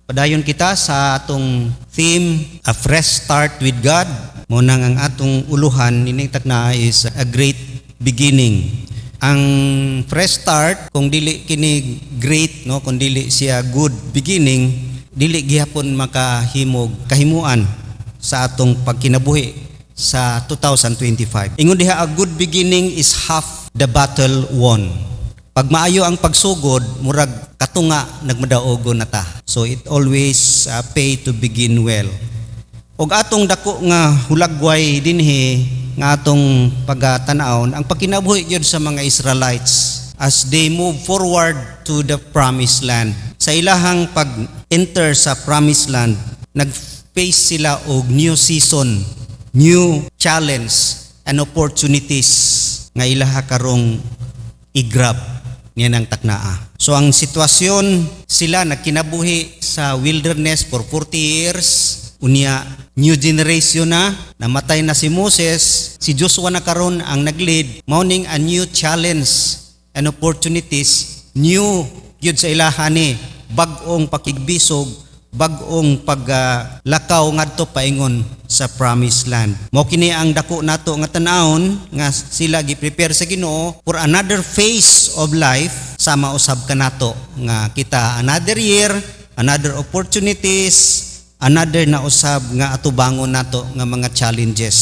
Padayon kita sa atong theme, A Fresh Start with God. Munang ang atong uluhan nining takna is a great beginning. Ang fresh start, kung dili kini great, no, kung dili siya good beginning, dili gihapon makahimog kahimuan sa atong pagkinabuhi sa 2025. Ingon diha, a good beginning is half the battle won. Pag maayo ang pagsugod, murag katunga nagmadaogo na ta. So it always pay to begin well. Og atong dako nga hulagway dinhi nga atong pagatan-aon ang pagkinabuhi gyud sa mga Israelites as they move forward to the promised land. Sa ilahang pag-enter sa promised land, nag-face sila og new season, new challenge and opportunities nga ilaha karong i-grab niya ng taknaa. So ang sitwasyon, sila nagkinabuhi sa wilderness for 40 years. Unya, new generation na, namatay na si Moses, si Joshua na karon ang nag-lead, mounting a new challenge and opportunities, new yun sa ilahan ni, bag-ong pakigbisog, bag-ong paglakaw ngadto paingon sa promised land. Mao kini ang dako nato nga tan-awon nga sila gi-prepare sa Ginoo for another phase of life. Sama usab kanato nga kita another year, another opportunities, another na usab nga atubangon nato nga mga challenges.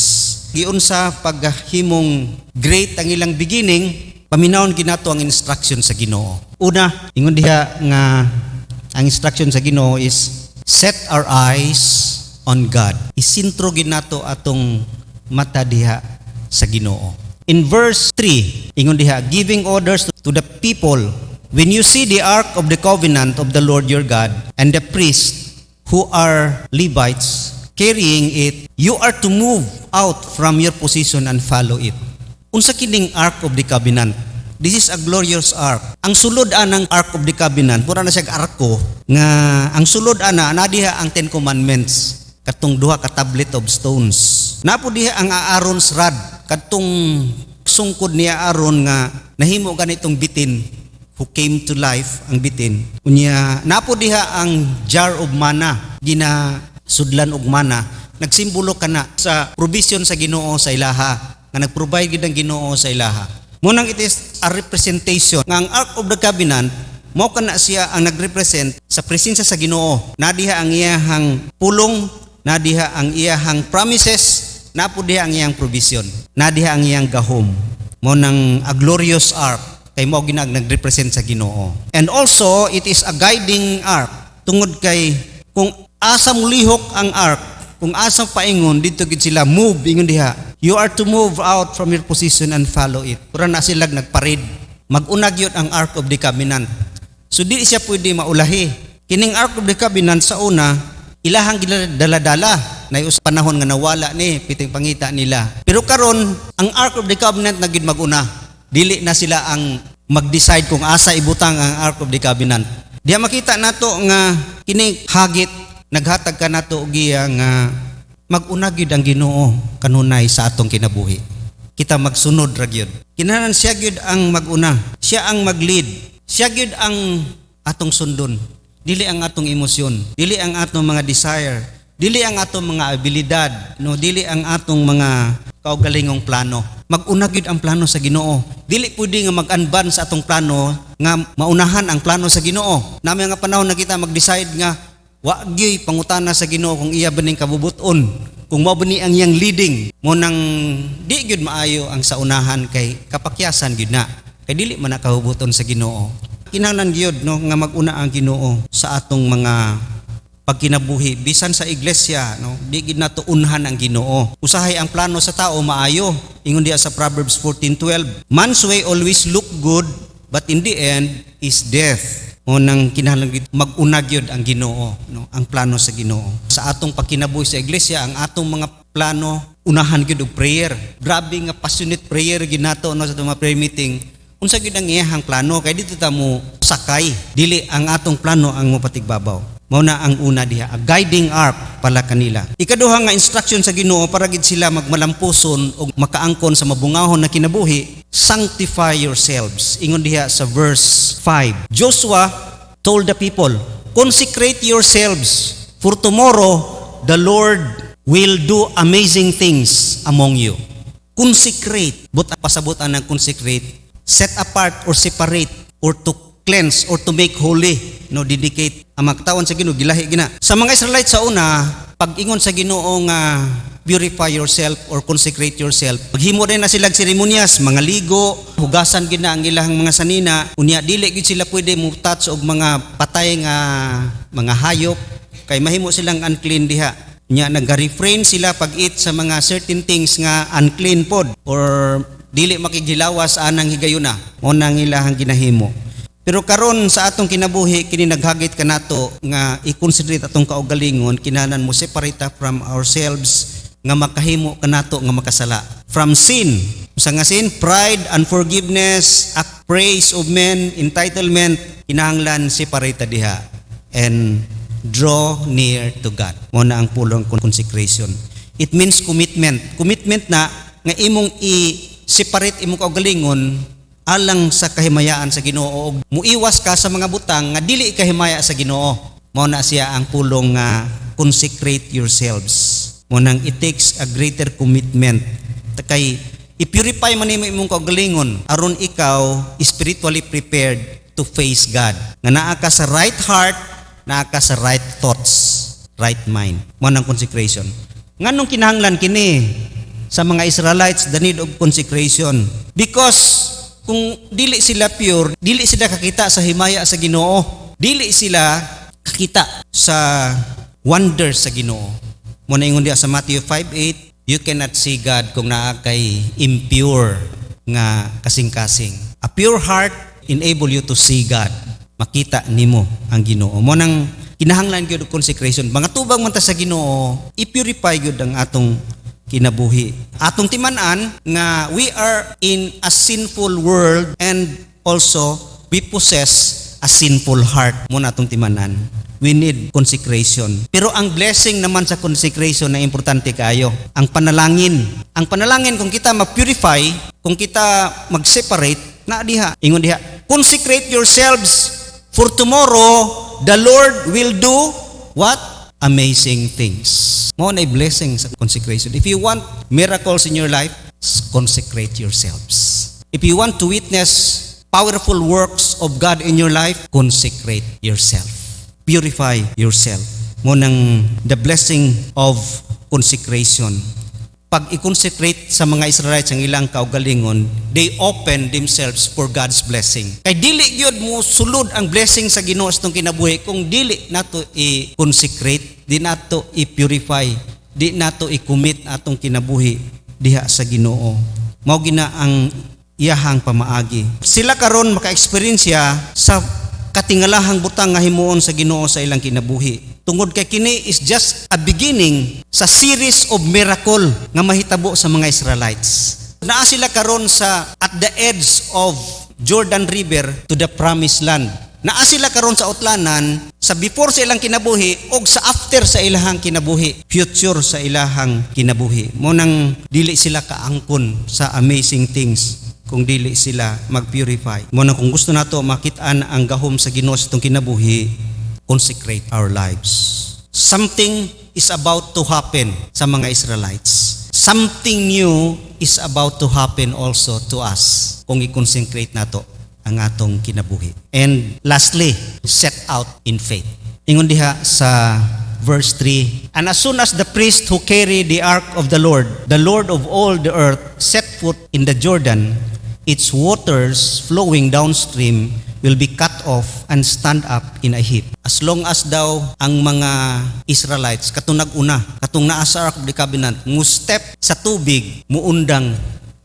Giunsa paghimong great ang ilang beginning, paminawon ginato ang instruction sa Ginoo. Una, ingon diha nga ang instruction sa Ginoo is set our eyes on God. Isintro ginato atong mata diha sa Ginoo. In verse 3, ingon diha, giving orders to the people, when you see the ark of the covenant of the Lord your God and the priests who are Levites carrying it, you are to move out from your position and follow it. Unsa kining ark of the covenant? This is a glorious ark. Ang sulod anang ark of the covenant, pura na siya arko nga ang sulod ana diha ang 10 commandments, katong duha ka tablet of stones. Napo diha ang Aaron's rod, katong sungkod niya Aaron nga nahimo ganitong bitin who came to life ang bitin. Unya napo diha ang jar of manna, gina sudlan og manna, nagsimbolo kana sa provision sa Ginoo sa ilaha, nga nagprovide gid ang Ginoo sa ilaha. Munang it is a representation nga ang Ark of the Covenant mao kana siya ang nagrepresent sa presensya sa Ginoo. Nadiha ang iyahang pulong, nadiha ang iyahang promises, napo diha ang iyang provision, nadiha ang iyang gahom. Mao nang a glorious ark kay mao ginag nagrepresent sa Ginoo. And also it is a guiding ark tungod kay kung asa mulihok ang ark, kung asa paingon dito gid sila move, ingon diha, you are to move out from your position and follow it. Pura na sila nagparid. Mag-unag yun ang Ark of the Covenant. So di siya pwede maulahi. Kining Ark of the Covenant sa una, ilahang dala-dala na yung panahon nga nawala ni piting pangita nila. Pero karon ang Ark of the Covenant na gid mag-una. Dili na sila ang mag-decide kung asa ibutang ang Ark of the Covenant. Diya makita nato nga kining hagit naghatag ka nato og iya nga mag-una gyud ang Ginoo kanunay sa atong kinabuhi. Kita magsunod ra gyud. Kinahanglan siya gyud ang mag-una, siya ang mag-lead, siya gyud ang atong sundon. Dili ang atong emosyon, dili ang atong mga desire, dili ang atong mga abilidad, no, dili ang atong mga kaugalingong plano. Mag-una gyud ang plano sa Ginoo. Dili pwede nga mag-unban sa atong plano nga maunahan ang plano sa Ginoo. Nami nga panahon na kita mag-decide nga wa gyud pangutana sa Ginoo kung iya baning kabubuton, kung mao ba ni ang iyang leading. Mo nang di gyud maayo ang sa unahan kay kapakyasan gyud na. Kay dili man nakahubuton sa Ginoo. Kinahanglan gyud no nga mag-una ang Ginoo sa atong mga pagkinabuhi bisan sa iglesia, no, di gyud nato unhan ang Ginoo. Usahay ang plano sa tao maayo. Ingon diha sa Proverbs 14:12, man's way always look good, but in the end is death. O nang kinahanglan mag-una gyud ang Ginoo, no, ang plano sa Ginoo. Sa atong pagkinabuhi sa iglesia, ang atong mga plano unahan gyud og prayer. Grabe nga passionate prayer gyud nato no sa mga prayer meeting. Unsa gyud ang iyahang plano kay dito ta mo sakay. Dili ang atong plano ang mopatigbabaw. Mao na ang una diha, a guiding ark pala kanila. Ikaduha nga instruction sa Ginoo para gid sila magmalampuson og makaangkon sa mabungahon na kinabuhi, sanctify yourselves. Ingon diha sa verse 5. Joshua told the people, consecrate yourselves, for tomorrow the Lord will do amazing things among you. Consecrate. Pasabutan ng consecrate. Set apart or separate or to cleanse or to make holy. No, dedicate. Ang magtawan sa Ginoo, gilahi gina. Sa mga Israelites sa una, pag-ingon sa Ginoo nga purify yourself or consecrate yourself, paghimo din na sila seremonyas, mga ligo, hugasan gina ang ilahang mga sanina, unya dili gid sila pwede mo touch og mga patay nga mga hayop, kay mahimo silang unclean diha. Nya nag-refrain sila pag-eat sa mga certain things nga unclean pod or dili makigilawas anang higayuna. Mo nang ilahang ginahimo. Pero karon sa atong kinabuhi kini naghagit kanato nga i-consider atong kaugalingon, kinanan mo separate from ourselves nga makahimo kanato nga makasala from sin. Usa nga sin, pride, unforgiveness, praise of men, entitlement, kinahanglan separate diha and draw near to God. Mo na ang pulong consecration. It means commitment. Commitment na nga imong i-separate imong kaugalingon alang sa kahimayaan sa Ginoo. Muiwas ka sa mga butang nga dili kahimaya sa Ginoo. Mao na siya ang pulong nga consecrate yourselves. Mo nang it takes a greater commitment. Kay i-purify man nimo imong kaugalingon aron ikaw spiritually prepared to face God. Nga naa ka sa right heart, naa ka sa right thoughts, right mind. Mo nang consecration. Nganong kinahanglan kini sa mga Israelites, the need of consecration? Because kung dili sila pure, dili sila kakita sa himaya sa Ginoo. Dili sila kakita sa wonders sa Ginoo. Muna ingon diya sa Matthew 5:8, you cannot see God kung naa kay impure nga kasing-kasing. A pure heart enable you to see God. Makita nimo ang Ginoo. Mo nang kinahanglan gyud consecration. Mga tubang man ta sa Ginoo, i-purify gyud ang atong kinabuhi. Atong timan-an nga we are in a sinful world and also we possess a sinful heart. Muna atong timan-an. We need consecration. Pero ang blessing naman sa consecration na importante kaayo, ang panalangin. Ang panalangin kung kita ma-purify, kung kita mag-separate, na diha, ingon diha, consecrate yourselves for tomorrow the Lord will do what? Amazing things. Mo na blessing sa consecration. If you want miracles in your life, consecrate yourselves. If you want to witness powerful works of God in your life, consecrate yourself. Purify yourself. Mo nang the blessing of consecration. Pag i-consecrate sa mga Israelites ang ilang kaugalingon, they open themselves for God's blessing. Kay dili gyud mo sulod ang blessing sa Ginoo sa itong kinabuhi kung dili nato i-consecrate, di nato i-purify, di nato i-commit atong kinabuhi diha sa Ginoo. Mao gina ang iyahang pamaagi. Sila karon maka-experiensya sa katingalahang butang nga himuon sa Ginoo sa ilang kinabuhi. Tungod kay kini is just a beginning sa series of miracle nga mahitabo sa mga Israelites. Naa sila karon sa at the edge of Jordan River to the promised land. Naa sila karon sa utlanan sa before sa ilang kinabuhi og sa after sa ilahang kinabuhi, future sa ilahang kinabuhi. Mo nang dili sila kaangkon sa amazing things kung dili sila mag-purify. Mo nang kung gusto nato makitaan ang gahom sa Ginoo sa itong kinabuhi, consecrate our lives. Something is about to happen sa mga Israelites. Something new is about to happen also to us kung i-consecrate nato ang atong kinabuhi. And lastly, set out in faith. Ingon diha sa verse 3, and as soon as the priest who carry the ark of the Lord of all the earth, set foot in the Jordan, its waters flowing downstream will be cut off and stand up in a heap. As long as daw ang mga Israelites katong nag-una, katong naa sa Ark of the Covenant, mo step sa tubig, muundang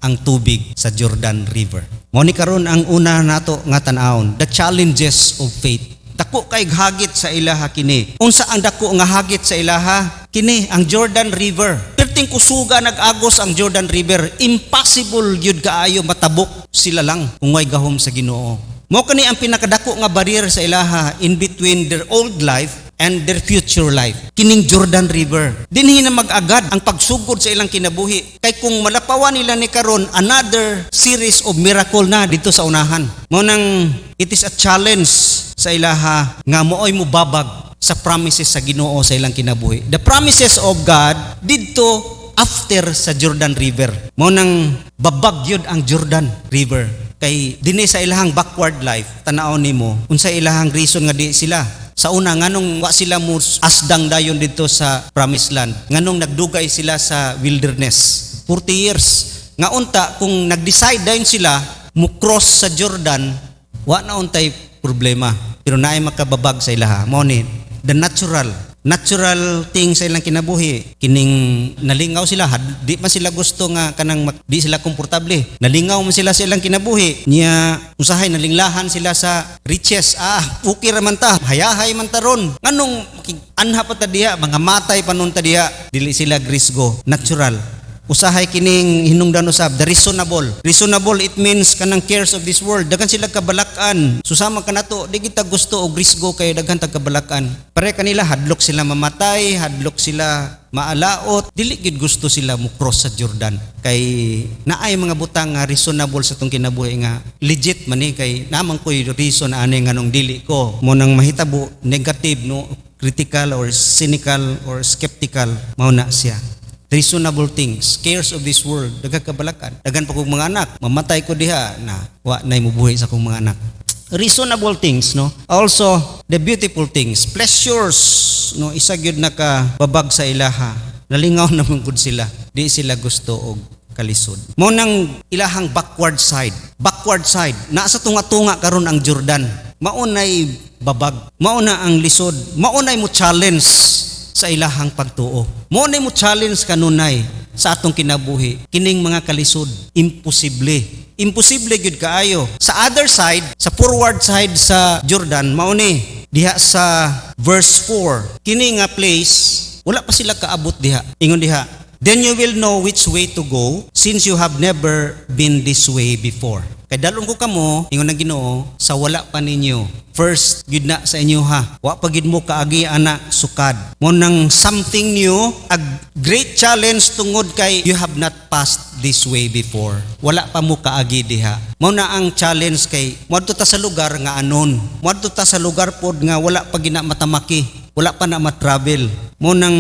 ang tubig sa Jordan River. Mao ni karon ang una nato nga tan-awon, the challenges of faith. Dako kay hagit sa ilaha kini. Unsa ang dako nga hagit sa ilaha? Kini ang Jordan River. Perting kusuga nag-agos ang Jordan River. Impossible gyud kaayo matabok sila lang kung way gahom sa Ginoo. Mao kani ang pinakadako nga barrier sa ilaha in between their old life and their future life. Kining Jordan River. Dinhi na mag-agad ang pagsugod sa ilang kinabuhi. Kay kung malapawan nila ni karon, another series of miracle na dito sa unahan. Mao nang it is a challenge sa ilaha nga mooy mubabag sa promises sa Ginoo sa ilang kinabuhi. The promises of God didto after sa Jordan River. Mao nang babag yun ang Jordan River. Kay dinhi sa ilahang backward life, tanaw nimo unsa ilahang reason nga di sila. Sa una, nganong wa sila mo asdang dayon dito sa promised land. Nganong nagdugay sila sa wilderness 40 years. Nga unta kung nag-decide dayon sila mo cross sa Jordan, wa na untay problema. Pero naay makababag sa ilaha. Mao ni the natural thing sa ilang kinabuhi. Kining nalingaw sila, di man sila gusto nga kanang di sila komportable. Nalingaw man sila sa ilang kinabuhi. Niya usahay nalinglahan sila sa riches. Okay ra man ta, hayahay man ta ron. Nganong anha pa ta diha, mga matay pa nun ta diha. Dili sila grisgo, natural. Usahay kining hinungdan usab, the reasonable. Reasonable, it means kanang cares of this world. Daghan sila kabalakan. Susama ka nato, di kita gusto og risgo kay daghan tag kabalakan. Pare kanila hadlok sila mamatay, hadlok sila maalaot, dili gid gusto sila mo cross sa Jordan. Kay naay mga butang nga reasonable sa tong kinabuhi nga legit man ni kay namang koy reason ani nganong dili ko mo nang mahitabo negative no, critical or cynical or skeptical mao na siya. Reasonable things, cares of this world, daghan kabalakan. Daghan pa kong mga anak, mamatay ko diha na wa nay mubuhi sa kong mga anak. Reasonable things, no? Also, the beautiful things, pleasures, no? Isa gyud nakababag sa ilaha. Nalingaw naman gud sila. Di sila gusto og kalisod. Mo nang ilahang backward side. Backward side, naa sa tunga-tunga karon ang Jordan. Maunay babag, mauna ang lisod, maunay mo challenge sa ilahang pagtuo. Mo na mo challenge kanunay sa atong kinabuhi. Kining mga kalisod, imposible. Imposible gyud kaayo. Sa other side, sa forward side sa Jordan, mao ni diha sa verse 4. Kini nga place, wala pa sila kaabot diha. Ingon diha, then you will know which way to go since you have never been this way before. Kay dalong ko kamo, ingon ng Ginoo, sa wala pa ninyo. First, gid na sa inyo ha. Wa pa gid mo kaagi ana sukad. Mo nang something new, a great challenge tungod kay you have not passed this way before. Wala pa mo kaagi diha. Mo na ang challenge kay moadto ta sa lugar nga anon. Moadto ta sa lugar pod nga wala pa gina matamaki. Wala pa na ma-travel. Mo nang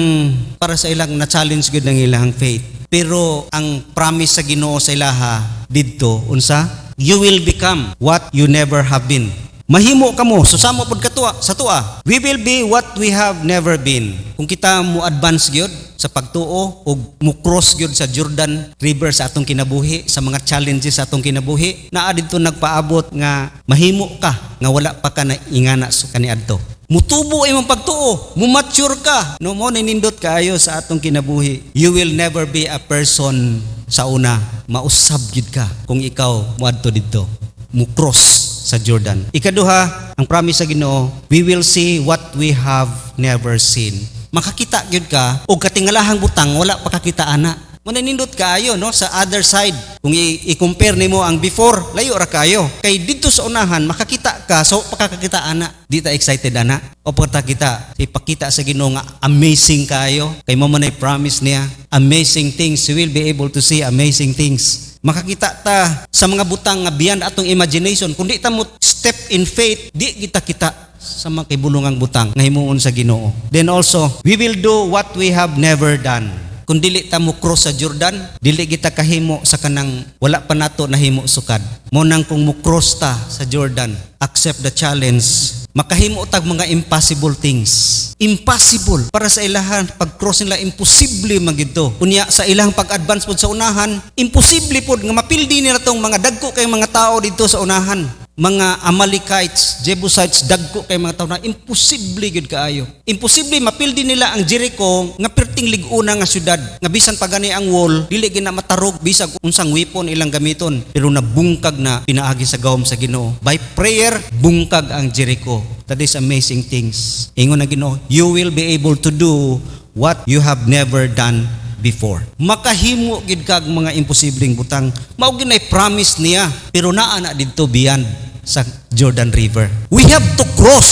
para sa ilang na-challenge gid ang ilang faith. Pero ang promise sa Ginoo sa ilaha didto unsa? You will become what you never have been. Mahimo kamo, susamo pod katua sa tua. We will be what we have never been. Kung kita mo advance gyud sa pagtuo o mo cross gyud sa Jordan River sa atong kinabuhi, sa mga challenges sa atong kinabuhi, naa didto nagpaabot nga mahimo ka nga wala pa ka na ingana sa kaniadto. Mutubo imong pagtuo, mumature ka. No mo nindot kaayo sa atong kinabuhi. You will never be a person sa una mausab gyud ka kung ikaw moadto didto. Mo cross sa Jordan. Ikaduha, ang promise sa Ginoo, we will see what we have never seen. Makakita gyud ka og katingalahang butang wala pa kakita ana. Mo nindot kaayo no sa other side. Kung i-compare nimo ang before, layo ra kayo. Kay didto sa unahan makakita ka so pakakita ana. Di ta excited ana. O pagta kita ipakita sa Ginoo nga amazing kayo. Kay mo man ay promise niya, amazing things, you will be able to see amazing things. Makakita ta sa mga butang nga beyond atong imagination. Kung di ta mo step in faith, di kita kita sa mga kibulungang butang nga himuon sa Ginoo. Then also, we will do what we have never done. Kung dili ta mo cross sa Jordan, dili kita kahimo sa kanang wala pa nato nahimo sukad. Mo nang kung mo cross ta sa Jordan, accept the challenge, makahimo tag mga impossible things. Impossible para sa ilahan pag-cross nila, imposible magito. Unya sa ilang pag-advance pod sa unahan, imposible pod nga mapildi nila tong mga dagko kay mga tao dito sa unahan. Mga Amalekites, Jebusites, dagko kay mga tao na imposible gid kaayo. Imposible mapildi nila ang Jericho nga perting lig-una nga syudad. Nga bisan pa gani ang wall, dili gina matarog bisag unsang weapon ilang gamiton. Pero nabungkag na pinaagi sa gahom sa Ginoo. By prayer, bungkag ang Jericho. That is amazing things. Ingon na Ginoo, you will be able to do what you have never done before. Makahimo gid kag mga imposibleng butang. Mao gid nay promise niya, pero naa na didto beyond sa Jordan River. We have to cross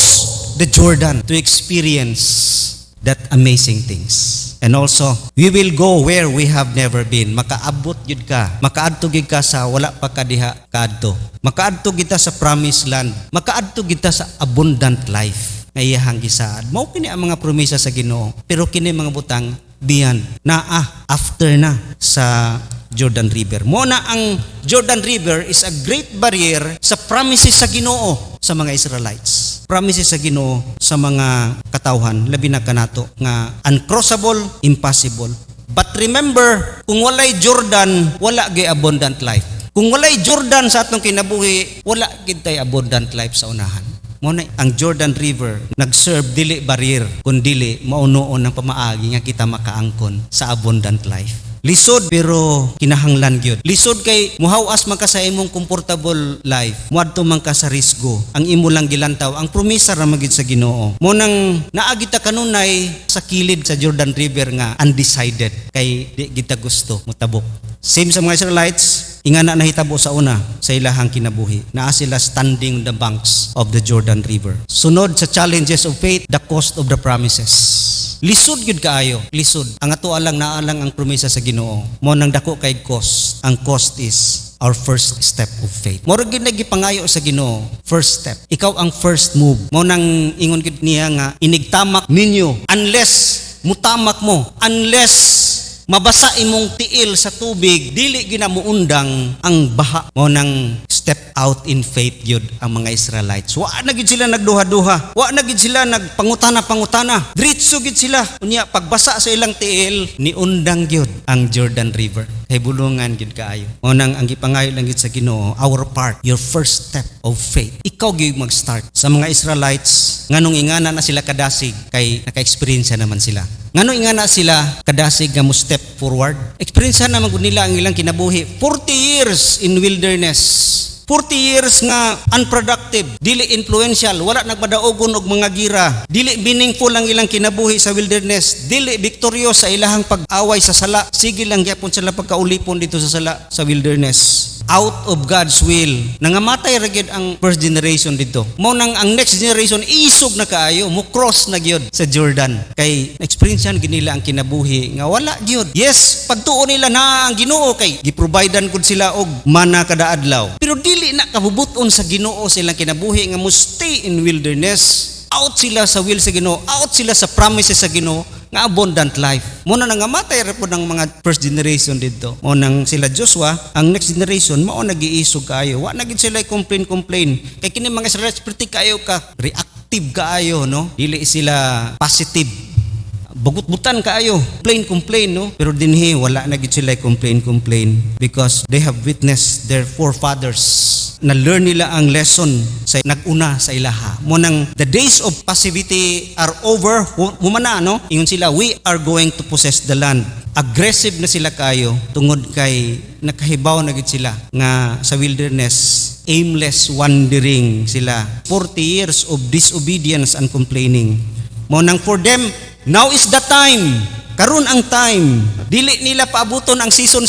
the Jordan to experience that amazing things. And also, we will go where we have never been. Makaabot yun ka. Makaadto gid ka sa wala pa ka diha kaadto. Makaadto kita sa promised land. Makaadto kita sa abundant life. Nga iyahang gisaad. Mao kini ang mga promesa sa Ginoo. Pero kini mga butang beyond na after na sa Jordan River. Mo na ang Jordan River is a great barrier sa promises sa Ginoo sa mga Israelites. Promises sa Ginoo sa mga katawhan, labi na kanato nga uncrossable, impossible. But remember, kung walay Jordan, wala gyud abundant life. Kung walay Jordan sa atong kinabuhi, wala gyud tay abundant life sa unahan. Mo na ang Jordan River nag-serve dili barrier kundi maunoon ng pamaagi nga kita makaangkon sa abundant life. Lisod pero kinahanglan gyud. Lisod kay muhawas man ka sa imong comfortable life. Muadto man ka sa risgo. Ang imo lang gilantaw ang promesa ra magid sa Ginoo. Mo nang naagi ta kanunay sa kilid sa Jordan River nga undecided kay di kita gusto motabok. Same sa mga Israelites, ingana nahitabo sa una sa ilahang kinabuhi. Naa sila standing on the banks of the Jordan River. Sunod sa challenges of faith, the cost of the promises. Lisod gyud kaayo, lisod. Ang ato alang naalang ang promesa sa Ginoo. Mo nang dako kay cost. Ang cost is our first step of faith. Mo ra gyud nagipangayo sa Ginoo, first step. Ikaw ang first move. Mo nang ingon gyud niya nga inigtamak ninyo unless mutamak mo, unless mabasa imong tiil sa tubig, dili ginamuundang ang baha. Mo nang step out in faith gyud ang mga Israelites. Wa na gyud sila nagduha-duha. Wa na gyud sila nagpangutana-pangutana. Diretso gyud sila. Unya pagbasa sa ilang tiil, niundang gyud ang Jordan River. Kay bulungan gyud kaayo. Mo nang ang gipangayo lang gyud sa Ginoo, our part, your first step of faith. Ikaw gyud mag-start. Sa mga Israelites, nganong ingana na sila kadasig kay naka-experience naman sila. Ngano ingana sila kadasig nga mo step forward? Experience naman gud nila ang ilang kinabuhi. 40 years in wilderness. 40 years nga unproductive, dili influential, wala nagpadaogon og mga gira, dili meaningful ang ilang kinabuhi sa wilderness, dili victorious sa ilahang pag-away sa sala. Sige lang gyapon sila pagkaulipon dito sa sala sa wilderness. Out of God's will. Nangamatay ra gyud ang first generation dito. Mao nang ang next generation isog na kaayo, mo cross na gyud sa Jordan. Kay experiencean gid nila ang kinabuhi nga wala gyud. Yes, pagtuo nila na ang Ginoo kay giprovidean gud sila og mana kada adlaw. Pero dili na kabubuton sa Ginoo silang kinabuhi nga mo stay in wilderness. Out sila sa will sa Ginoo, out sila sa promises sa Ginoo nga abundant life. Mo na nangamatay ra pud ang mga first generation dito. Mo nang sila Joshua, ang next generation mao nagiisog kaayo. Wa na gid sila complain. Kay kini mga Israelites pretty kaayo ka, reactive kaayo, no? Dili sila positive. Bagut-butan kaayo, complain, no? Pero dinhi wala na gid sila complain because they have witnessed their forefathers. Na-learn nila ang lesson sa nag-una sa ilaha. Mo nang the days of passivity are over, humana, no? Ingon sila, we are going to possess the land. Aggressive na sila kayo tungod kay nakahibaw na gid sila nga sa wilderness, aimless wandering sila. 40 years of disobedience and complaining. Mo nang for them, now is the time. Karon ang time. Dili nila paabuton ang season.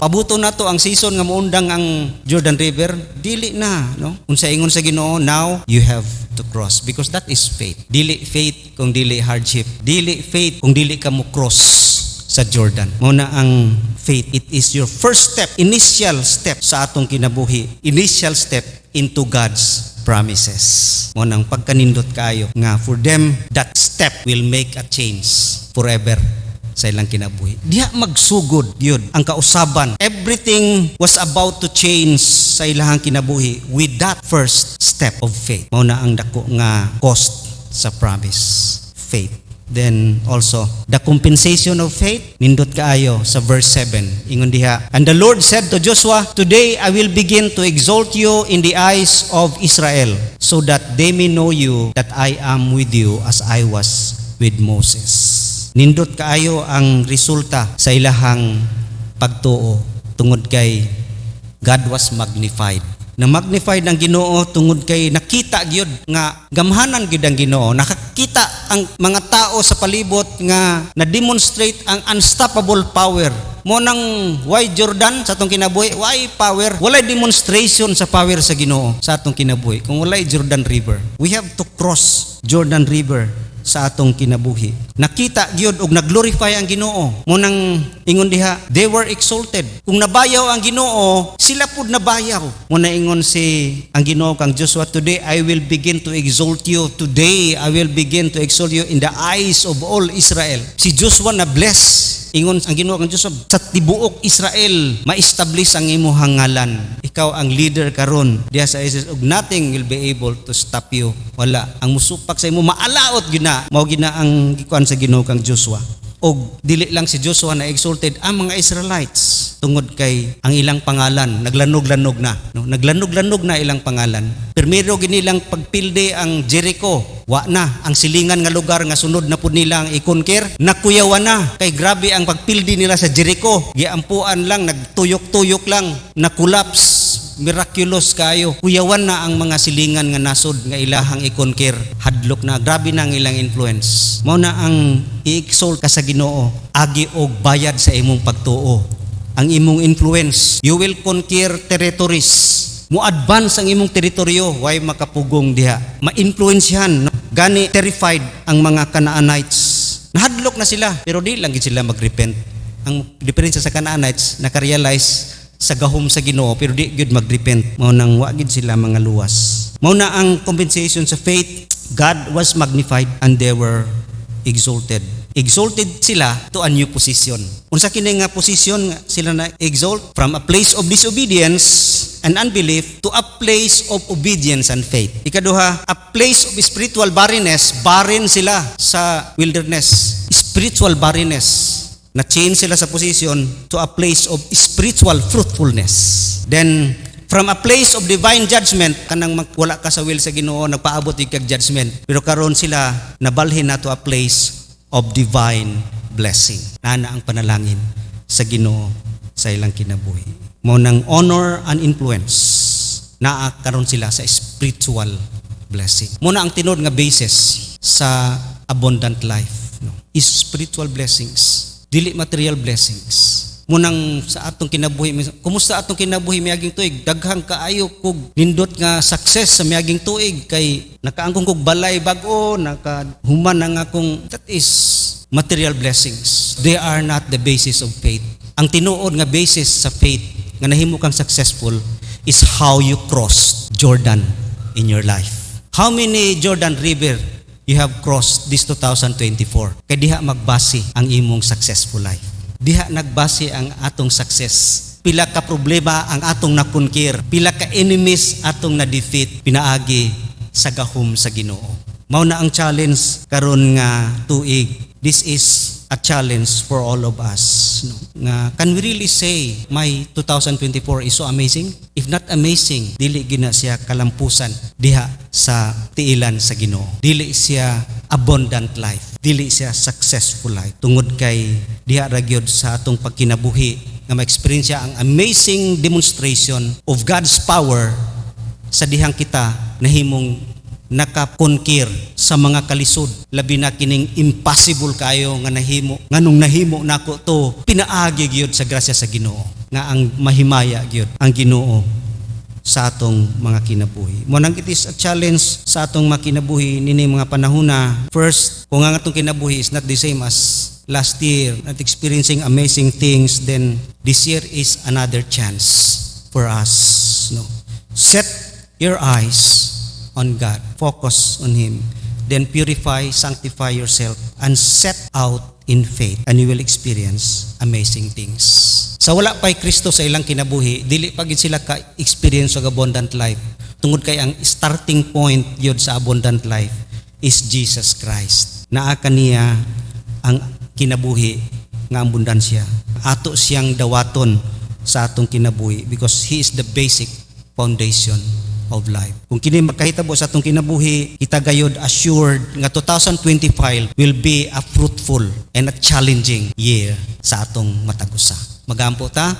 Pabuton na to ang season nga moundang ang Jordan River. Dili na, no? Unsa ingon sa Ginoo, now you have to cross because that is faith. Dili faith kung dili hardship. Dili faith kung dili ka mo cross sa Jordan. Mao na ang faith. It is your first step, initial step sa atong kinabuhi. Initial step into God's promises. Mo nang pagkanindot kayo nga for them that step will make a change forever sa ilang kinabuhi. Diha magsugod yun ang kausaban. Everything was about to change sa ilang kinabuhi with that first step of faith. Mao na ang dako nga cost sa promise, faith. Then also, the compensation of faith, nindot kaayo sa verse 7. Ingon diha, and the Lord said to Joshua, today I will begin to exalt you in the eyes of Israel, so that they may know you that I am with you as I was with Moses. Nindot kaayo ang resulta sa ilahang pagtuo tungod kay God was magnified. Na magnified ang Ginoo tungod kay nakita gyud nga gamhanan gyud ang Ginoo. Nakakita ang mga tao sa palibot nga na-demonstrate ang unstoppable power. Mo nang why Jordan sa atong kinabuhi, why power? Walay demonstration sa power sa Ginoo sa atong kinabuhi kung walay Jordan River. We have to cross Jordan River sa atong kinabuhi. Nakita gyud og nagglorify ang Ginoo. Mo nang ingon diha, they were exalted. Kung nabayaw ang Ginoo, sila pud nabayaw. Mo na ingon si ang Ginoo kang Joshua, today I will begin to exalt you. Today I will begin to exalt you in the eyes of all Israel. Si Joshua na bless. Ingon ang Ginoo kang Joshua, sa tibuok Israel ma-establish ang imong ngalan. Ikaw ang leader karon diha sa Israel, ug nothing will be able to stop you. Wala. Ang musupak sa imo maalaot gyud na. Mao gina ang gikuan sa Ginoo kang Joshua. Og dili lang si Joshua na exalted, ang mga Israelites tungod kay ang ilang pangalan naglanog-lanog na, no? Naglanog-lanog na ilang pangalan. Primero ginilang pagpilde ang Jericho, wa na ang silingan nga lugar nga sunod na pud nila ang i-conquer, nakuyawan na kay grabe ang pagpilde nila sa Jericho. Giampuan lang, nagtuyok-tuyok lang, na-collapse. Miraculous kayo. Kuyawan na ang mga silingan nga nasod nga ilahang i-conquer. Hadlok na, grabe na ang ilang influence. Mao na ang i-exalt ka sa Ginoo, agi og bayad sa imong pagtuo. Ang imong influence, you will conquer territories. Mo advance ang imong teritoryo, way makapugong diha. Ma-influensyahan, no? Gani terrified ang mga Canaanites. Nahadlok na sila, pero di lang gid sila mag-repent. Ang diferensya sa Canaanites, naka-realize sa gahom sa Ginoo pero di gyud mag-repent. Mao nang wa gid sila mga luwas. Mao na ang compensation sa faith. God was magnified and they were exalted. Exalted sila to a new position. Unsa kini nga position nga sila na exalt? From a place of disobedience and unbelief to a place of obedience and faith. Ikaduha, a place of spiritual barrenness. Barren sila sa wilderness. Spiritual barrenness. Na-change sila sa position to a place of spiritual fruitfulness. Then, from a place of divine judgment, kanang wala ka sa will sa Ginoo, nagpaabot kag judgment. Pero karon sila nabalhin na to a place of divine blessing. Nana ang panalangin sa Ginoo sa ilang kinabuhi. Mo nang honor and influence, naa karon sila sa spiritual blessing. Mo na ang tinod nga basis sa abundant life, no? Is spiritual blessings. Dili material blessings. Munang sa atong kinabuhi, kumusta atong kinabuhi miaging tuig? Daghang kaayo kog nindot nga success sa miaging tuig kay nakaangkong kog balay bag-o, nakahuman na nga kung that is material blessings. They are not the basis of faith. Ang tinuod nga basis sa faith nga nahimo kang successful is how you cross Jordan in your life. How many Jordan River you have crossed this 2024? Kay diha magbase ang imong successful life. Diha nagbase ang atong success. Pila ka problema ang atong nakonquer, pila ka enemies atong na-defeat pinaagi sa gahom sa Ginoo. Mao na ang challenge karon nga tuig. This is a challenge for all of us, no? Nga can we really say my 2024 is so amazing? If not amazing, dili gina siya kalampusan diha sa tiilan sa Ginoo. Dili siya abundant life, dili siya successful life. Tungod kay diha ra gyud sa atong pagkinabuhi nga ma-experience ang amazing demonstration of God's power sa dihang kita nahimong nakakonquer sa mga kalisod, labi na kining impossible kayo nga nahimo, nganong nahimo nako to pinaagi gyud sa grasya sa Ginoo, nga ang mahimaya gyud ang Ginoo sa atong mga kinabuhi. Mo nang it is a challenge sa atong mga kinabuhi nini mga panahona. First, kung ang atong kinabuhi is not the same as last year, not experiencing amazing things, then this year is another chance for us, no? Set your eyes on God. Focus on Him. Then purify, sanctify yourself, and set out in faith, and you will experience amazing things. Sa wala pa'y Kristo sa ilang kinabuhi, dili pagid sila ka-experience of abundant life. Tungod kay ang starting point yun sa abundant life is Jesus Christ. Naa kaniya ang kinabuhi nga abundansya. Ato siyang dawaton sa atong kinabuhi because He is the basic foundation of life. Kung kini makahitabo sa atong kinabuhi, kita gayud assured nga 2025 will be a fruitful and a challenging year sa atong matagusa. Magampo ta.